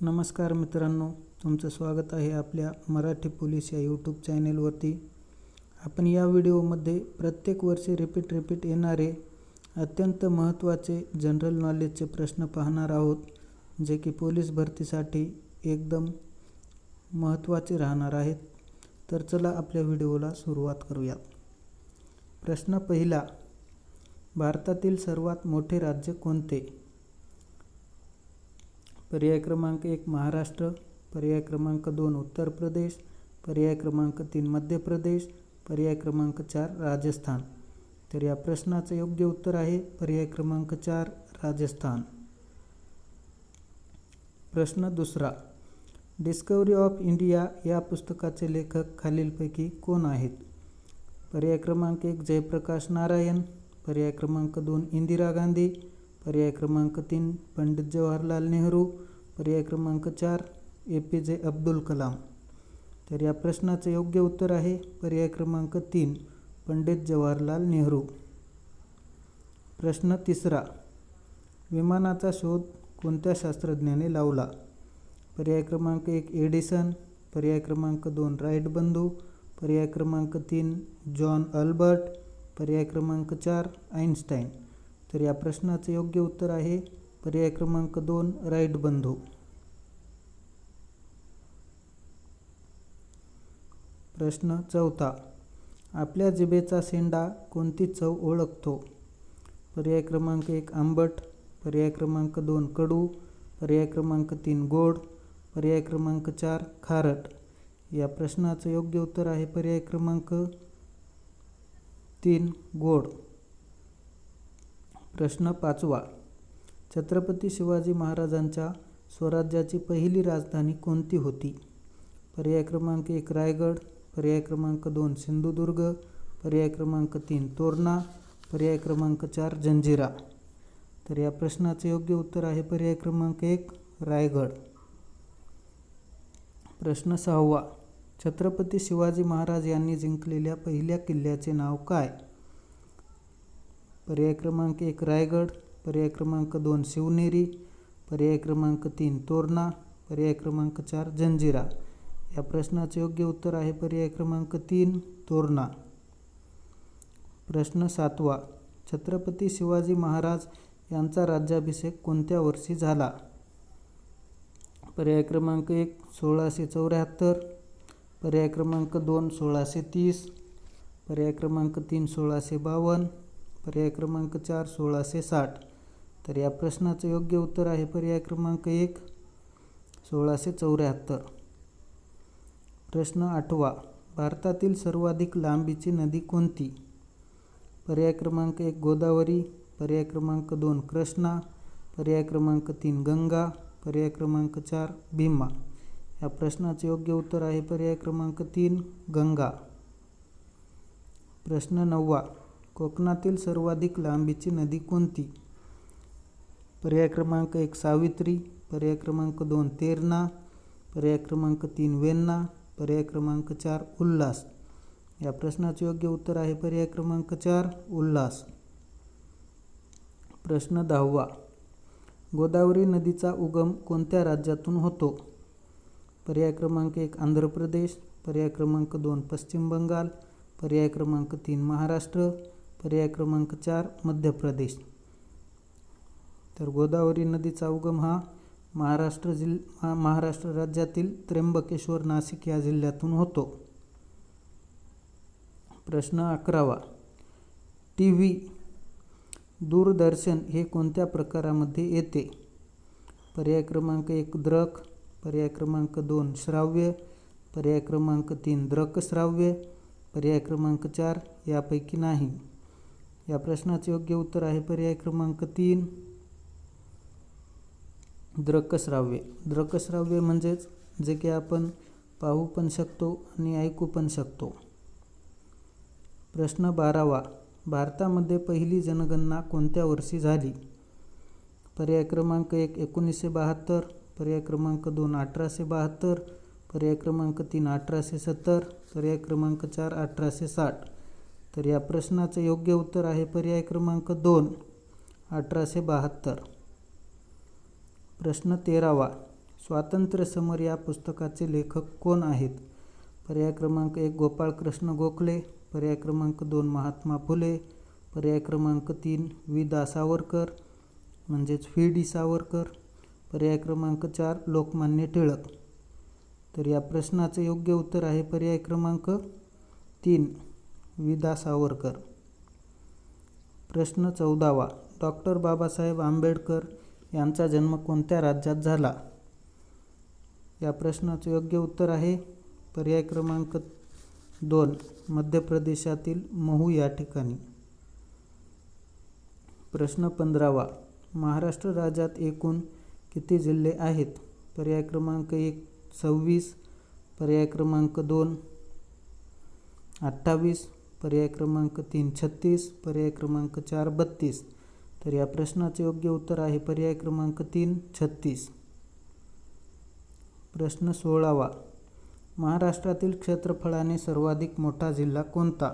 नमस्कार मित्रांनो, तुमचं स्वागत आहे आपल्या मराठी पोलीस या यूट्यूब चॅनेलवरती. आपण या व्हिडिओमध्ये प्रत्येक वर्षी रिपीट येणारे अत्यंत महत्त्वाचे जनरल नॉलेजचे प्रश्न पाहणार आहोत, जे की पोलीस भरतीसाठी एकदम महत्त्वाचे राहणार आहेत. तर चला आपल्या व्हिडिओला सुरुवात करूया. प्रश्न पहिला, भारतातील सर्वात मोठे राज्य कोणते? पर्याय क्रमांक 1 महाराष्ट्र, पर्याय क्रमांक 2 उत्तर प्रदेश, पर्याय क्रमांक 3 मध्य प्रदेश, पर्याय क्रमांक 4 राजस्थान. तर या प्रश्नाचं योग्य उत्तर आहे पर्याय क्रमांक 4 राजस्थान. प्रश्न दुसरा, डिस्कवरी ऑफ इंडिया या पुस्तकाचे लेखक खालीलपैकी कोण आहेत? पर्याय क्रमांक 1 जयप्रकाश नारायण, पर्याय क्रमांक 2 इंदिरा गांधी, पर्याय क्रमांक 3 पंडित जवाहरलाल नेहरू, पर्याय क्रमांक 4 APJ अब्दुल कलाम. तर या प्रश्नाचं योग्य उत्तर आहे पर्याय क्रमांक 3 पंडित जवाहरलाल नेहरू. प्रश्न तिसरा, विमानाचा शोध कोणत्या शास्त्रज्ञाने लावला? पर्याय क्रमांक 1 एडिसन, पर्याय क्रमांक 2 राईट बंधू, पर्याय क्रमांक 3 जॉन अल्बर्ट, पर्याय क्रमांक 4 आइन्स्टाईन. तर या प्रश्नाचं योग्य उत्तर आहे पर्याय क्रमांक 2 राईट बंधू. प्रश्न चौथा, आपल्या जिभेचा शेंडा कोणती चव ओळखतो? पर्याय क्रमांक 1 आंबट, पर्याय क्रमांक 2 कडू, पर्याय क्रमांक 3 गोड, पर्याय क्रमांक 4 खारट. या प्रश्नाचं योग्य उत्तर आहे पर्याय क्रमांक 3 गोड. प्रश्न पाचवा, छत्रपती शिवाजी महाराजांच्या स्वराज्याची पहिली राजधानी कोणती होती? पर्याय क्रमांक 1 रायगड, पर्याय क्रमांक 2 सिंधुदुर्ग, पर्याय क्रमांक 3 तोरणा, पर्याय क्रमांक 4 जंजिरा. तर या प्रश्नाचे योग्य उत्तर आहे पर्याय क्रमांक 1 रायगड. प्रश्न सहावा, छत्रपती शिवाजी महाराज यांनी जिंकलेल्या पहिल्या किल्ल्याचे नाव काय? पर्याय क्रमांक 1 रायगड, पर्याय क्रमांक 2 शिवनेरी, पर्याय क्रमांक 3 तोरणा, पर्याय क्रमांक 4 जंजिरा. या प्रश्नाचे योग्य उत्तर आहे पर्याय क्रमांक 3 तोरणा. प्रश्न सातवा, छत्रपती शिवाजी महाराज यांचा राज्याभिषेक कोणत्या वर्षी झाला? पर्याय क्रमांक 1 1674, पर्याय क्रमांक 2 1630, पर्याय क्रमांक 3 1652, पर्याय क्रमांक 4 1660. तर या प्रश्नाचं योग्य उत्तर आहे पर्याय क्रमांक 1 1674. प्रश्न आठवा, भारतातील सर्वाधिक लांबीची नदी कोणती? पर्याय क्रमांक 1 गोदावरी, पर्याय क्रमांक 2 कृष्णा, पर्याय क्रमांक 3 गंगा, पर्याय क्रमांक 4 भीमा. या प्रश्नाचे योग्य उत्तर आहे पर्याय क्रमांक 3 गंगा. प्रश्न नववा, कोकणातील सर्वाधिक लांबीची नदी कोणती? पर्याय क्रमांक 1 सावित्री, पर्याय क्रमांक 2 तेरणा, पर्याय क्रमांक 3 वेण्णा, पर्याय क्रमांक 4 उल्हास. या प्रश्नाचे योग्य उत्तर आहे पर्याय क्रमांक 4 उल्हास. प्रश्न 10वा, गोदावरी नदीचा उगम कोणत्या राज्यातून होतो? पर्याय क्रमांक 1 आंध्र प्रदेश, पर्याय क्रमांक 2 पश्चिम बंगाल, पर्याय क्रमांक 3 महाराष्ट्र, पर्याय क्रमांक 4 मध्य प्रदेश. तर गोदावरी नदीचा उगम हा महाराष्ट्र राज्यातील त्र्यंबकेश्वर नाशिक या जिल्ह्यातून होतो. प्रश्न 11वा, TV दूरदर्शन हे कोणत्या प्रकारामध्ये येते? पर्याय क्रमांक 1 दृक, पर्याय क्रमांक 2 श्राव्य, पर्याय क्रमांक 3 दृकश्राव्य, पर्याय क्रमांक 4 यापैकी नाही. या प्रश्नाचे योग्य उत्तर आहे पर्याय क्रमांक 3 दृकश्राव्य. दृकश्राव्य म्हणजेच जे की आपण पाहू पण शकतो आणि ऐकू पण शकतो. प्रश्न 12वा, भारतामध्ये पहिली जनगणना कोणत्या वर्षी झाली? पर्याय क्रमांक 1 1972, पर्याय क्रमांक 2 1872, पर्याय क्रमांक 3 1870, पर्याय क्रमांक 4 1860. तर या प्रश्नाचं योग्य उत्तर आहे पर्याय क्रमांक 2 1872. प्रश्न 13वा, स्वातंत्र्य समर या पुस्तकाचे लेखक कोण आहेत? पर्याय क्रमांक 1 गोपाळकृष्ण गोखले, पर्याय क्रमांक 2 महात्मा फुले, पर्याय क्रमांक 3 वि.दा. सावरकर म्हणजेच व्ही.डी. सावरकर, पर्याय क्रमांक 4 लोकमान्य टिळक. तर या प्रश्नाचे योग्य उत्तर आहे पर्याय क्रमांक 3 वि.दा. सावरकर. प्रश्न 14वा. डॉक्टर बाबासाहेब आंबेडकर यांचा जन्म कोणत्या राज्यात झाला? या प्रश्नाचे योग्य उत्तर आहे पर्याय क्रमांक 2 मध्य प्रदेशातील महू या ठिकाणी. प्रश्न 15वा. महाराष्ट्र राज्यात एकूण किती जिल्हे आहेत? पर्याय क्रमांक 1 26, पर्याय क्रमांक 2 28, पर्याय क्रमांक 3 36, पर्याय क्रमांक 4 32. तर या प्रश्नाचे योग्य उत्तर आहे पर्याय क्रमांक 3 36. प्रश्न 16वा. महाराष्ट्रातील क्षेत्रफळाने सर्वाधिक मोठा जिल्हा कोणता?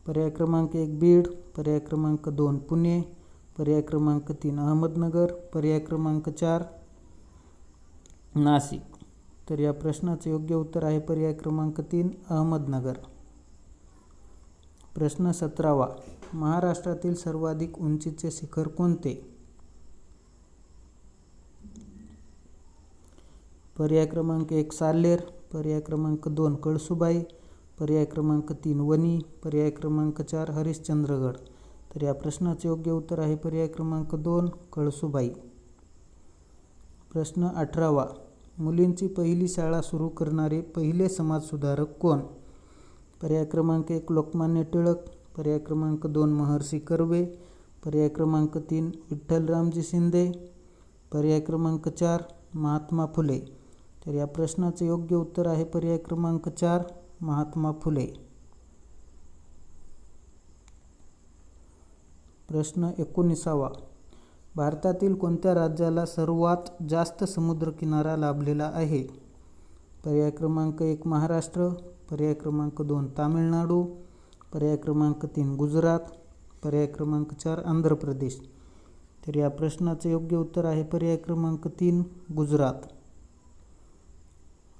पर्याय क्रमांक 1 बीड, पर्याय क्रमांक 2 पुणे, पर्याय क्रमांक 3 अहमदनगर, पर्याय क्रमांक 4 नाशिक. तर या प्रश्नाचे योग्य उत्तर आहे पर्याय क्रमांक 3 अहमदनगर. प्रश्न 17वा. महाराष्ट्रातील सर्वाधिक उंचीचे शिखर कोणते? पर्याय क्रमांक 1 साल्हेर, पर्याय क्रमांक 2 कळसुबाई, पर्याय क्रमांक 3 वणी, पर्याय क्रमांक 4 हरिश्चंद्रगड. तर या प्रश्नाचे योग्य उत्तर आहे पर्याय क्रमांक 2 कळसुबाई. प्रश्न 18वा. मुलींची पहिली शाळा सुरू करणारे पहिले समाजसुधारक कोण? पर्याय क्रमांक 1 लोकमान्य टिळक, पर्याय क्रमांक 2 महर्षी कर्वे, पर्याय क्रमांक 3 विठ्ठलरामजी शिंदे, पर्याय क्रमांक 4 महात्मा फुले. तर या प्रश्नाचे योग्य उत्तर आहे पर्याय क्रमांक 4 महात्मा फुले. प्रश्न 19वा. भारतातील कोणत्या राज्याला सर्वात जास्त समुद्रकिनारा लाभलेला आहे? पर्याय क्रमांक 1 महाराष्ट्र, पर्याय क्रमांक 2 तामिळनाडू, पर्याय क्रमांक 3 गुजरात, पर्याय क्रमांक 4 आंध्र प्रदेश. तर या प्रश्नाचे योग्य उत्तर आहे पर्याय क्रमांक 3 गुजरात.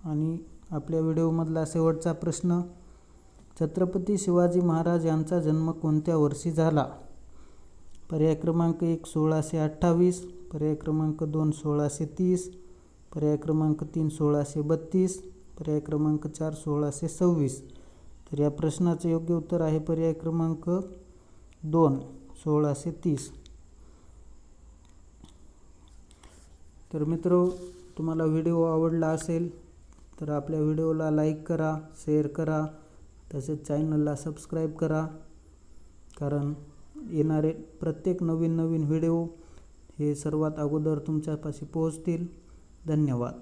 आणि आपल्या व्हिडिओमधला शेवटचा प्रश्न. छत्रपती शिवाजी महाराज यांचा जन्म कोणत्या वर्षी झाला? पर्याय क्रमांक 1 1628, पर्याय क्रमांक 2 1630, पर्याय क्रमांक 3 1632, पर्याय क्रमांक 4 1626. तर या प्रश्नाचे योग्य उत्तर आहे पर्याय क्रमांक 2 1630. तर मित्रो, तुम्हाला व्हिडिओ आवडला असेल तर आपल्या व्हिडिओला लाईक करा, शेअर करा, तसेच चॅनलला सबस्क्राईब करा. कारण येणारे प्रत्येक नवीन व्हिडिओ हे सर्वात अगोदर तुमच्यापाशी पोहोचतील. धन्यवाद.